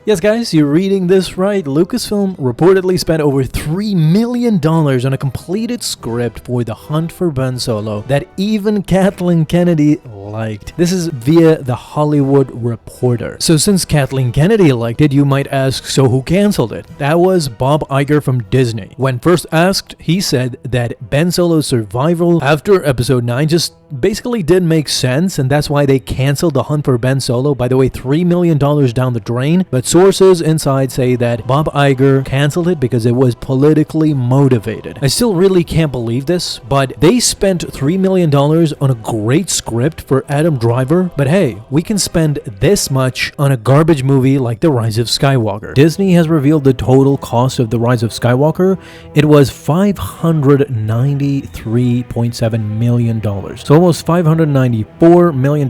Yes, guys, you're reading this right. Lucasfilm reportedly spent over $3 million on a completed script for The Hunt for Ben Solo that even Kathleen Kennedy liked. This is via The Hollywood Reporter. So since Kathleen Kennedy liked it, you might ask, so who canceled it? That was Bob Iger from Disney. When first asked, he said that Ben Solo's survival after episode 9 just basically didn't make sense, and that's why they canceled The Hunt for Ben Solo. By the way, $3 million down the drain, but sources inside say that Bob Iger canceled it because it was politically motivated. I still really can't believe this, but they spent $3 million on a great script for Adam Driver, but hey, we can spend this much on a garbage movie like The Rise of Skywalker. Disney has revealed the total cost of The Rise of Skywalker. It was $593.7 million. So almost $594 million.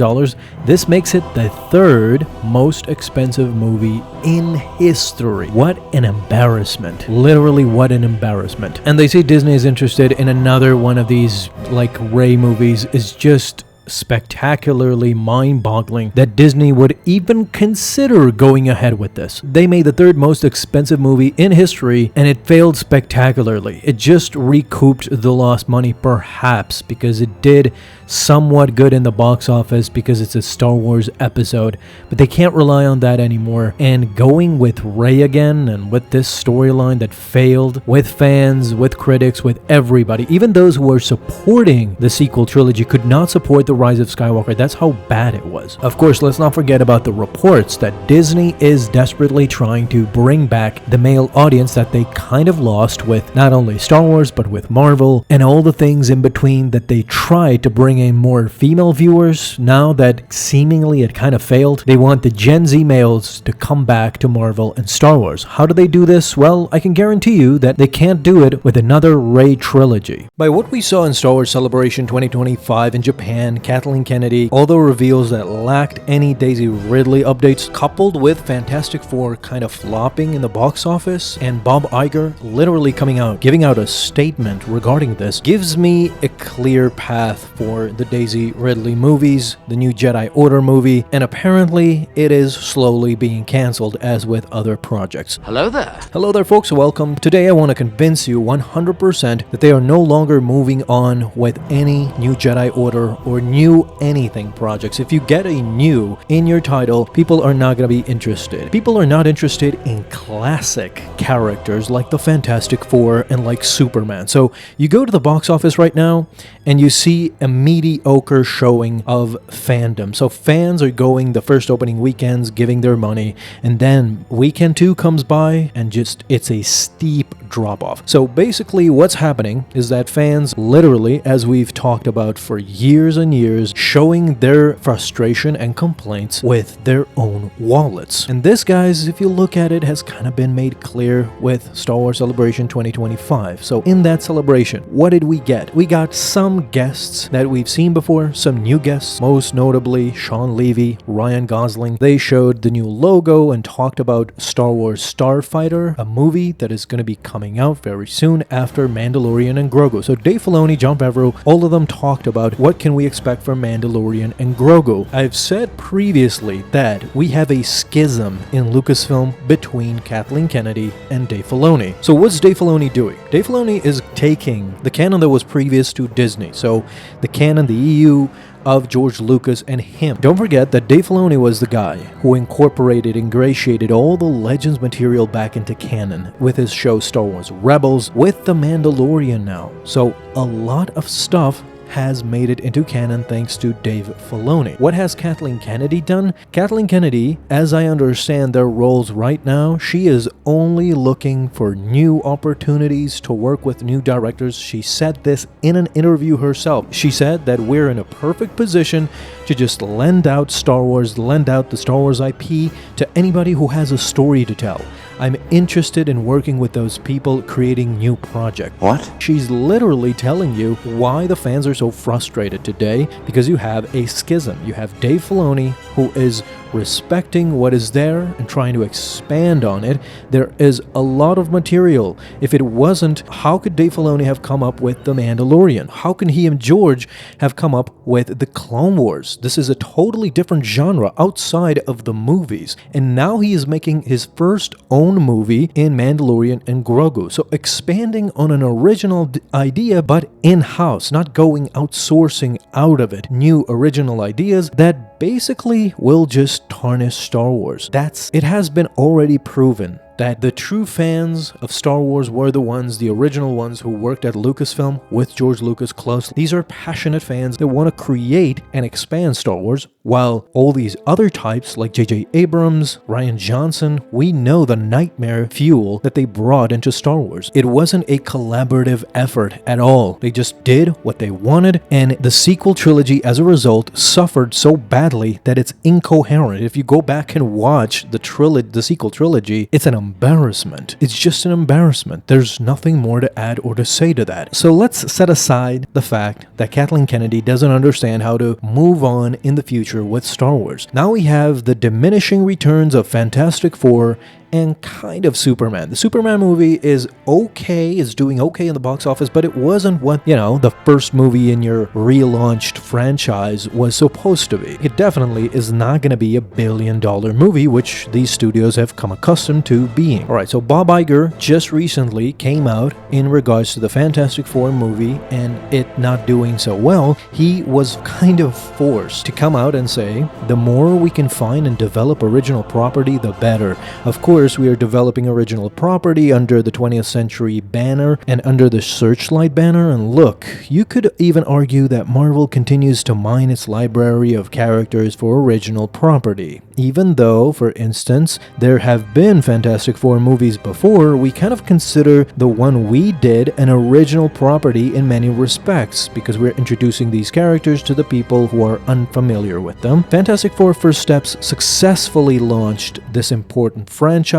This makes it the third most expensive movie in history. What an embarrassment. Literally, what an embarrassment. And they say Disney is interested in another one of these, like Rey movies. Is just spectacularly mind-boggling that Disney would even consider going ahead with this. They made the third most expensive movie in history and it failed spectacularly. It just recouped the lost money, perhaps because it did somewhat good in the box office because it's a Star Wars episode, but they can't rely on that anymore. And going with Rey again and with this storyline that failed, with fans, with critics, with everybody, even those who were supporting the sequel trilogy could not support The Rise of Skywalker. That's how bad it was. Of course, let's not forget about the reports that Disney is desperately trying to bring back the male audience that they kind of lost with not only Star Wars but with Marvel and all the things in between that they tried to bring in more female viewers. Now that seemingly it kind of failed, they want the Gen Z males to come back to Marvel and Star Wars. How do they do this? Well, I can guarantee you that they can't do it with another Rey trilogy. By what we saw in Star Wars Celebration 2025 in Japan, Kathleen Kennedy, although reveals that lacked any Daisy Ridley updates, coupled with Fantastic Four kind of flopping in the box office, and Bob Iger literally coming out, giving out a statement regarding this, gives me a clear path for the Daisy Ridley movies, the new Jedi Order movie, and apparently it is slowly being cancelled as with other projects. Hello there. Hello there, folks. Welcome. Today I want to convince you 100% that they are no longer moving on with any new Jedi Order or new anything projects. If you get a new in your title, people are not going to be interested. People are not interested in classic characters like the Fantastic Four and like Superman. So you go to the box office right now and you see a mediocre showing of fandom. So fans are going the first opening weekends, giving their money, and then weekend 2 comes by and just it's a steep drop off. So basically what's happening is that fans literally, as we've talked about for years and years, showing their frustration and complaints with their own wallets. And this, guys, if you look at it, has kind of been made clear with Star Wars Celebration 2025. So in that celebration, what did we get? We got some guests that we've seen before, some new guests, most notably Sean Levy, Ryan Gosling. They showed the new logo and talked about Star Wars Starfighter, a movie that is going to be coming out very soon after Mandalorian and Grogu. So Dave Filoni, Jon Favreau, all of them talked about what can we expect from Mandalorian and Grogu. I've said previously that we have a schism in Lucasfilm between Kathleen Kennedy and Dave Filoni. So what's Dave Filoni doing? Dave Filoni is taking the canon that was previous to Disney. So the canon, the EU of George Lucas and him. Don't forget that Dave Filoni was the guy who ingratiated all the Legends material back into canon with his show Star Wars Rebels, with The Mandalorian now. So a lot of stuff has made it into canon thanks to Dave Filoni. What has Kathleen Kennedy done? Kathleen Kennedy, as I understand their roles right now, she is only looking for new opportunities to work with new directors. She said this in an interview herself. She said that we're in a perfect position to just lend out Star Wars, lend out the Star Wars IP to anybody who has a story to tell. I'm interested in working with those people creating new projects. What? She's literally telling you why the fans are so frustrated today, because you have a schism. You have Dave Filoni, who is respecting what is there and trying to expand on it. There is a lot of material. If it wasn't, how could Dave Filoni have come up with The Mandalorian? How can he and George have come up with The Clone Wars? This is a totally different genre outside of the movies. And now he is making his first own movie in Mandalorian and Grogu. So expanding on an original idea, but in-house, not going outsourcing out of it. New original ideas that basically will just tarnish Star Wars. It has been already proven that the true fans of Star Wars were the original ones who worked at Lucasfilm with George Lucas closely. These are passionate fans that want to create and expand Star Wars, while all these other types like J.J. Abrams, Rian Johnson, we know the nightmare fuel that they brought into Star Wars. It wasn't a collaborative effort at all. They just did what they wanted, and the sequel trilogy as a result suffered so badly that it's incoherent. If you go back and watch the sequel trilogy, it's an embarrassment. It's just an embarrassment. There's nothing more to add or to say to that. So let's set aside the fact that Kathleen Kennedy doesn't understand how to move on in the future with Star Wars. Now we have the diminishing returns of Fantastic Four and kind of Superman. The Superman movie is okay, is doing okay in the box office, but it wasn't what, the first movie in your relaunched franchise was supposed to be. It definitely is not going to be a billion-dollar movie, which these studios have come accustomed to being. Alright, so Bob Iger just recently came out in regards to the Fantastic Four movie and it not doing so well. He was kind of forced to come out and say, the more we can find and develop original property, the better. Of course, we are developing original property under the 20th Century banner and under the Searchlight banner, and look, you could even argue that Marvel continues to mine its library of characters for original property. Even though, for instance, there have been Fantastic Four movies before, we kind of consider the one we did an original property in many respects, because we're introducing these characters to the people who are unfamiliar with them. Fantastic Four First Steps successfully launched this important franchise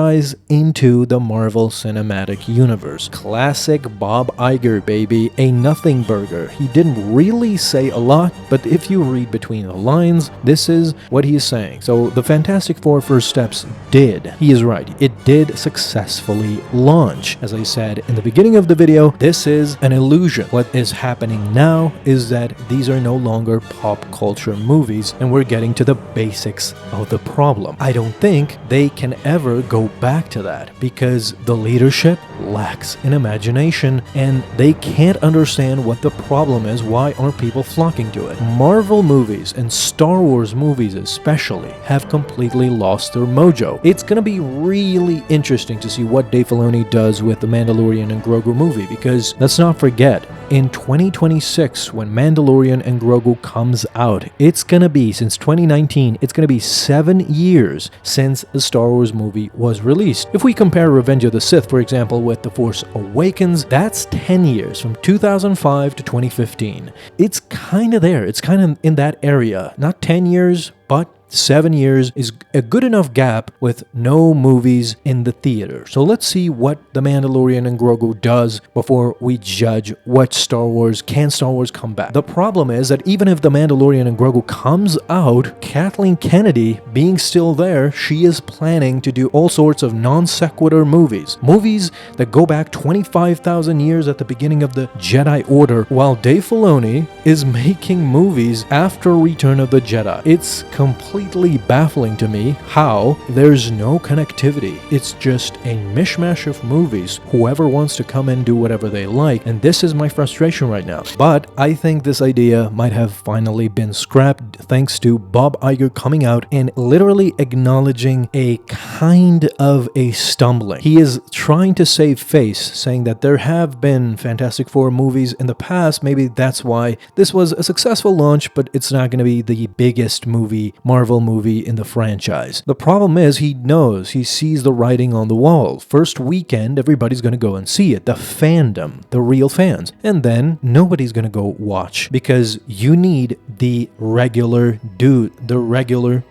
into the Marvel Cinematic Universe. Classic Bob Iger, baby. A nothing burger. He didn't really say a lot, but if you read between the lines, this is what he is saying. So the Fantastic Four First Steps did. He is right. It did successfully launch. As I said in the beginning of the video, this is an illusion. What is happening now is that these are no longer pop culture movies, and we're getting to the basics of the problem. I don't think they can ever go back to that because the leadership lacks in imagination and they can't understand what the problem is. Why aren't people flocking to it? Marvel movies and Star Wars movies especially have completely lost their mojo. It's gonna be really interesting to see what Dave Filoni does with the Mandalorian and Grogu movie, because let's not forget, in 2026 when Mandalorian and Grogu comes out, it's gonna be, since 2019, it's gonna be 7 years since the Star Wars movie was released. If we compare Revenge of the Sith, for example, with The Force Awakens, that's 10 years, from 2005 to 2015. It's kind of there. It's kind of in that area. Not 10 years, but 7 years is a good enough gap with no movies in the theater. So let's see what The Mandalorian and Grogu does before we judge what Star Wars come back. The problem is that even if The Mandalorian and Grogu comes out, Kathleen Kennedy being still there, she is planning to do all sorts of non sequitur movies. Movies that go back 25,000 years at the beginning of the Jedi Order, while Dave Filoni is making movies after Return of the Jedi. It's completely baffling to me how there's no connectivity. It's just a mishmash of movies. Whoever wants to come and do whatever they like, and this is my frustration right now. But I think this idea might have finally been scrapped thanks to Bob Iger coming out and literally acknowledging a kind of a stumbling. He is trying to save face, saying that there have been Fantastic Four movies in the past. Maybe that's why this was a successful launch, but it's not going to be the biggest Marvel movie in the franchise. The problem is he sees the writing on the wall. First weekend, everybody's going to go and see it. The fandom, the real fans. And then nobody's going to go watch because you need the regular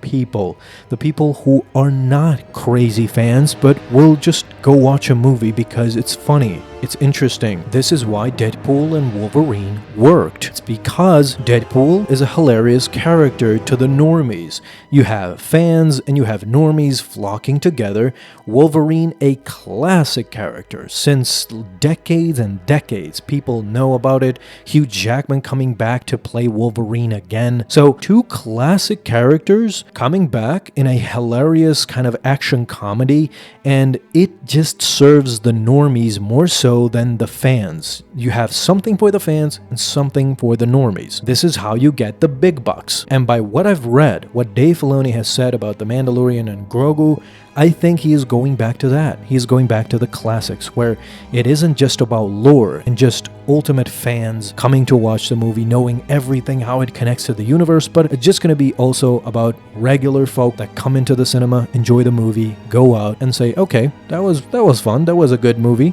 people. The people who are not crazy fans, but will just go watch a movie because it's funny. It's interesting. This is why Deadpool and Wolverine worked. It's because Deadpool is a hilarious character to the normies. You have fans and you have normies flocking together. Wolverine, a classic character. Since decades and decades, people know about it. Hugh Jackman coming back to play Wolverine again. So, two classic characters coming back in a hilarious kind of action comedy, and it just serves the normies more so than the fans. You have something for the fans and something for the normies. This is how you get the big bucks. And by what I've read, what Dave Filoni has said about The Mandalorian and Grogu, I think he is going back to that. He is going back to the classics, where it isn't just about lore and just ultimate fans coming to watch the movie, knowing everything, how it connects to the universe, but it's just going to be also about regular folk that come into the cinema, enjoy the movie, go out and say, okay, that was fun, that was a good movie.